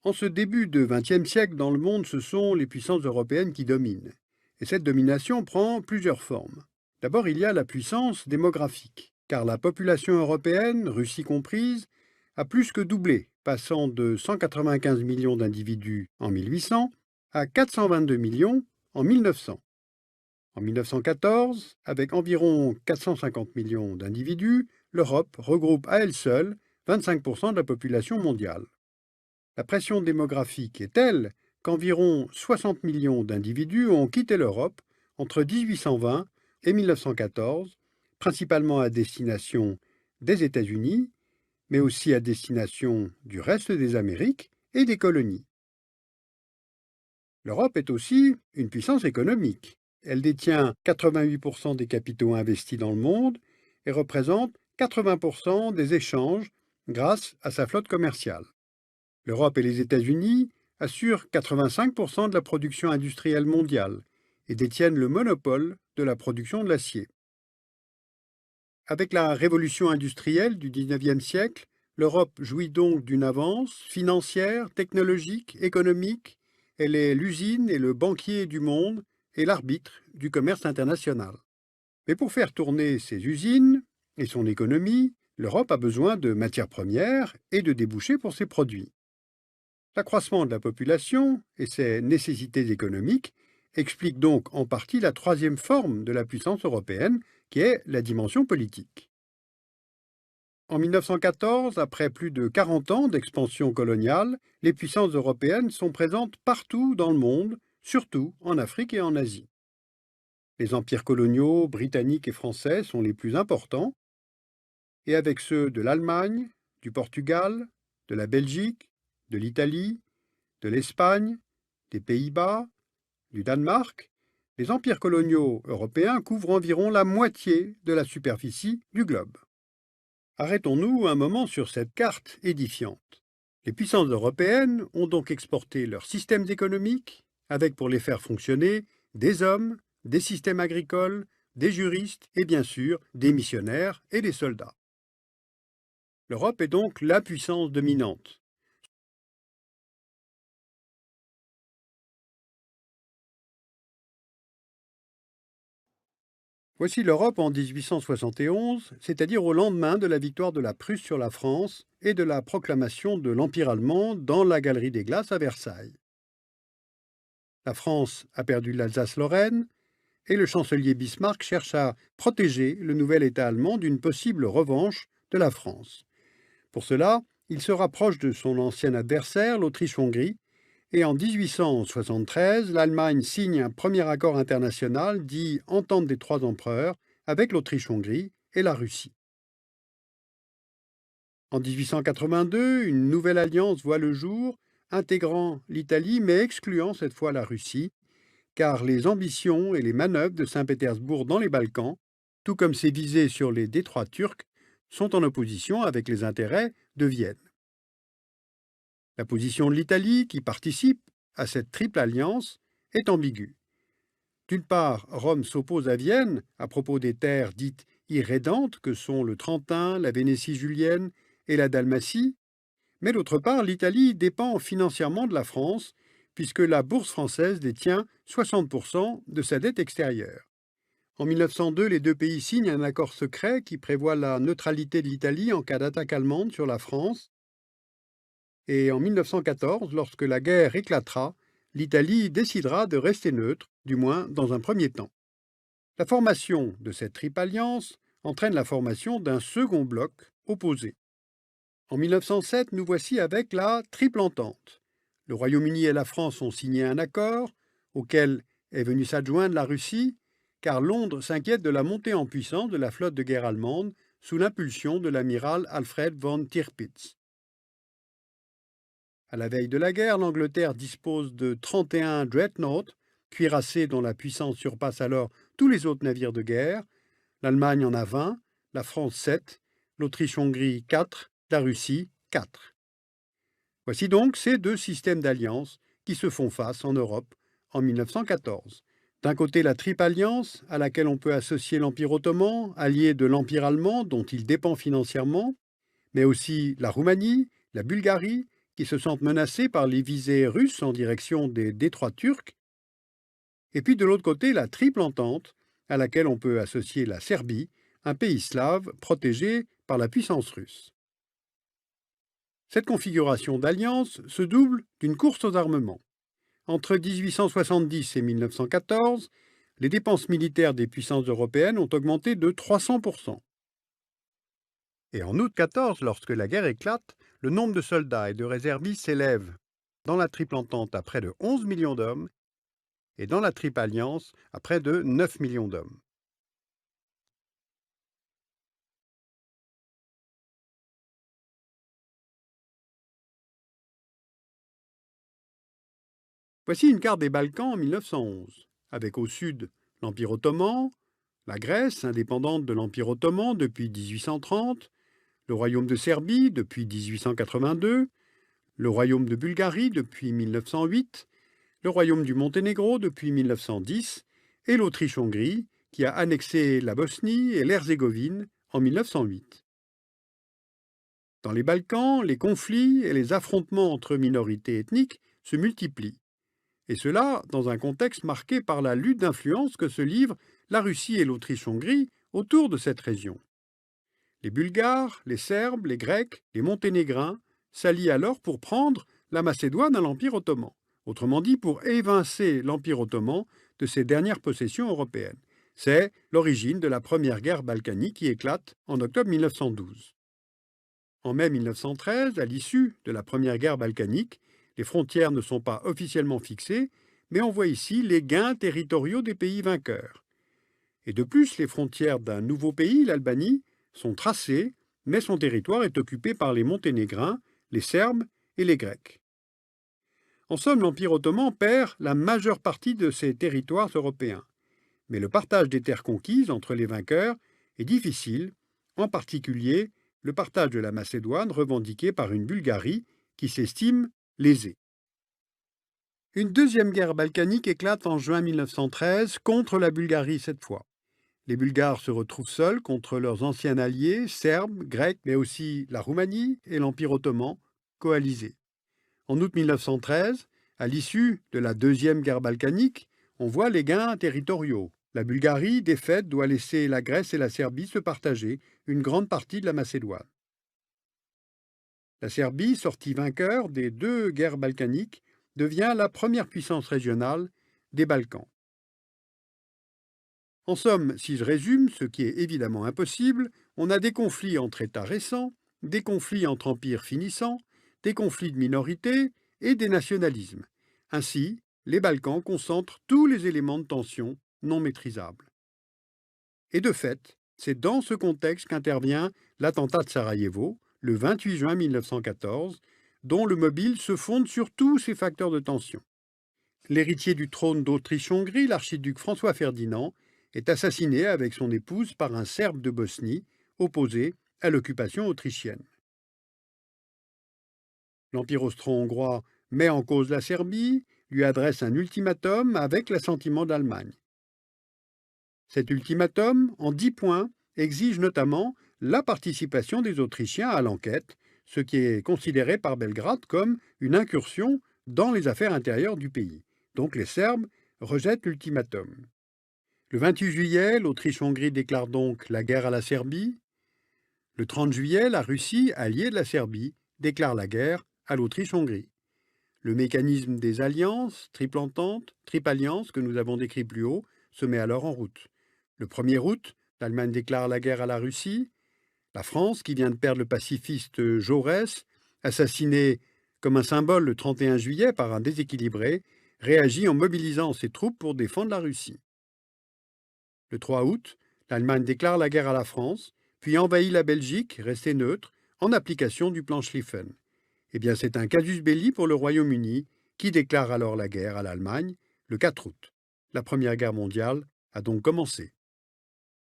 En ce début de XXe siècle, dans le monde, ce sont les puissances européennes qui dominent. Et cette domination prend plusieurs formes. D'abord, il y a la puissance démographique, car la population européenne, Russie comprise, a plus que doublé, passant de 195 millions d'individus en 1800 à 422 millions en 1900. En 1914, avec environ 450 millions d'individus, l'Europe regroupe à elle seule 25% de la population mondiale. La pression démographique est telle qu'environ 60 millions d'individus ont quitté l'Europe entre 1820 et 1914, principalement à destination des États-Unis, mais aussi à destination du reste des Amériques et des colonies. L'Europe est aussi une puissance économique. Elle détient 88% des capitaux investis dans le monde et représente 80% des échanges grâce à sa flotte commerciale. L'Europe et les États-Unis assurent 85% de la production industrielle mondiale et détiennent le monopole de la production de l'acier. Avec la révolution industrielle du XIXe siècle, l'Europe jouit donc d'une avance financière, technologique, économique. Elle est l'usine et le banquier du monde et l'arbitre du commerce international. Mais pour faire tourner ses usines et son économie, l'Europe a besoin de matières premières et de débouchés pour ses produits. L'accroissement de la population et ses nécessités économiques expliquent donc en partie la troisième forme de la puissance européenne, qui est la dimension politique. En 1914, après plus de 40 ans d'expansion coloniale, les puissances européennes sont présentes partout dans le monde, surtout en Afrique et en Asie. Les empires coloniaux britanniques et français sont les plus importants, et avec ceux de l'Allemagne, du Portugal, de la Belgique, de l'Italie, de l'Espagne, des Pays-Bas, du Danemark, les empires coloniaux européens couvrent environ la moitié de la superficie du globe. Arrêtons-nous un moment sur cette carte édifiante. Les puissances européennes ont donc exporté leurs systèmes économiques, avec pour les faire fonctionner des hommes, des systèmes agricoles, des juristes et bien sûr des missionnaires et des soldats. L'Europe est donc la puissance dominante. Voici l'Europe en 1871, c'est-à-dire au lendemain de la victoire de la Prusse sur la France et de la proclamation de l'Empire allemand dans la Galerie des Glaces à Versailles. La France a perdu l'Alsace-Lorraine et le chancelier Bismarck cherche à protéger le nouvel État allemand d'une possible revanche de la France. Pour cela, il se rapproche de son ancien adversaire, l'Autriche-Hongrie, et en 1873, l'Allemagne signe un premier accord international dit Entente des trois empereurs avec l'Autriche-Hongrie et la Russie. En 1882, une nouvelle alliance voit le jour, intégrant l'Italie mais excluant cette fois la Russie, car les ambitions et les manœuvres de Saint-Pétersbourg dans les Balkans, tout comme ses visées sur les détroits turcs, sont en opposition avec les intérêts de Vienne. La position de l'Italie, qui participe à cette triple alliance, est ambiguë. D'une part, Rome s'oppose à Vienne à propos des terres dites irrédentes que sont le Trentin, la Vénétie julienne et la Dalmatie, mais d'autre part, l'Italie dépend financièrement de la France, puisque la bourse française détient 60% de sa dette extérieure. En 1902, les deux pays signent un accord secret qui prévoit la neutralité de l'Italie en cas d'attaque allemande sur la France. Et en 1914, lorsque la guerre éclatera, l'Italie décidera de rester neutre, du moins dans un premier temps. La formation de cette triple alliance entraîne la formation d'un second bloc opposé. En 1907, nous voici avec la Triple Entente. Le Royaume-Uni et la France ont signé un accord, auquel est venue s'adjoindre la Russie, car Londres s'inquiète de la montée en puissance de la flotte de guerre allemande sous l'impulsion de l'amiral Alfred von Tirpitz. À la veille de la guerre, l'Angleterre dispose de 31 dreadnoughts, cuirassés dont la puissance surpasse alors tous les autres navires de guerre. L'Allemagne en a 20, la France 7, l'Autriche-Hongrie 4, la Russie 4. Voici donc ces deux systèmes d'alliance qui se font face en Europe en 1914. D'un côté, la Triple Alliance, à laquelle on peut associer l'Empire ottoman, allié de l'Empire allemand dont il dépend financièrement, mais aussi la Roumanie, la Bulgarie qui se sentent menacés par les visées russes en direction des détroits turcs, et puis de l'autre côté la triple entente, à laquelle on peut associer la Serbie, un pays slave protégé par la puissance russe. Cette configuration d'alliance se double d'une course aux armements. Entre 1870 et 1914, les dépenses militaires des puissances européennes ont augmenté de 300%. Et en août 14, lorsque la guerre éclate, le nombre de soldats et de réservistes s'élève dans la triple entente à près de 11 millions d'hommes et dans la triple alliance à près de 9 millions d'hommes. Voici une carte des Balkans en 1911, avec au sud l'Empire ottoman, la Grèce, indépendante de l'Empire ottoman depuis 1830, le Royaume de Serbie depuis 1882, le Royaume de Bulgarie depuis 1908, le Royaume du Monténégro depuis 1910 et l'Autriche-Hongrie qui a annexé la Bosnie et l'Herzégovine en 1908. Dans les Balkans, les conflits et les affrontements entre minorités ethniques se multiplient, et cela dans un contexte marqué par la lutte d'influence que se livrent la Russie et l'Autriche-Hongrie autour de cette région. Les Bulgares, les Serbes, les Grecs, les Monténégrins s'allient alors pour prendre la Macédoine à l'Empire ottoman, autrement dit pour évincer l'Empire ottoman de ses dernières possessions européennes. C'est l'origine de la première guerre balkanique qui éclate en octobre 1912. En mai 1913, à l'issue de la première guerre balkanique, les frontières ne sont pas officiellement fixées, mais on voit ici les gains territoriaux des pays vainqueurs. Et de plus, les frontières d'un nouveau pays, l'Albanie, sont tracées, mais son territoire est occupé par les Monténégrins, les Serbes et les Grecs. En somme, l'Empire ottoman perd la majeure partie de ses territoires européens. Mais le partage des terres conquises entre les vainqueurs est difficile, en particulier le partage de la Macédoine revendiqué par une Bulgarie qui s'estime lésée. Une deuxième guerre balkanique éclate en juin 1913 contre la Bulgarie cette fois. Les Bulgares se retrouvent seuls contre leurs anciens alliés, serbes, grecs, mais aussi la Roumanie et l'Empire ottoman, coalisés. En août 1913, à l'issue de la deuxième guerre balkanique, on voit les gains territoriaux. La Bulgarie, défaite, doit laisser la Grèce et la Serbie se partager une grande partie de la Macédoine. La Serbie, sortie vainqueur des deux guerres balkaniques, devient la première puissance régionale des Balkans. En somme, si je résume, ce qui est évidemment impossible, on a des conflits entre États récents, des conflits entre empires finissants, des conflits de minorités et des nationalismes. Ainsi, les Balkans concentrent tous les éléments de tension non maîtrisables. Et de fait, c'est dans ce contexte qu'intervient l'attentat de Sarajevo, le 28 juin 1914, dont le mobile se fonde sur tous ces facteurs de tension. L'héritier du trône d'Autriche-Hongrie, l'archiduc François Ferdinand, est assassiné avec son épouse par un Serbe de Bosnie, opposé à l'occupation autrichienne. L'Empire austro-hongrois met en cause la Serbie, lui adresse un ultimatum avec l'assentiment d'Allemagne. Cet ultimatum, en 10 points, exige notamment la participation des Autrichiens à l'enquête, ce qui est considéré par Belgrade comme une incursion dans les affaires intérieures du pays. Donc les Serbes rejettent l'ultimatum. Le 28 juillet, l'Autriche-Hongrie déclare donc la guerre à la Serbie. Le 30 juillet, la Russie, alliée de la Serbie, déclare la guerre à l'Autriche-Hongrie. Le mécanisme des alliances, triple entente, triple alliance que nous avons décrit plus haut, se met alors en route. Le 1er août, l'Allemagne déclare la guerre à la Russie. La France, qui vient de perdre le pacifiste Jaurès, assassiné comme un symbole le 31 juillet par un déséquilibré, réagit en mobilisant ses troupes pour défendre la Russie. Le 3 août, l'Allemagne déclare la guerre à la France, puis envahit la Belgique, restée neutre, en application du plan Schlieffen. Eh bien, c'est un casus belli pour le Royaume-Uni, qui déclare alors la guerre à l'Allemagne le 4 août. La Première Guerre mondiale a donc commencé.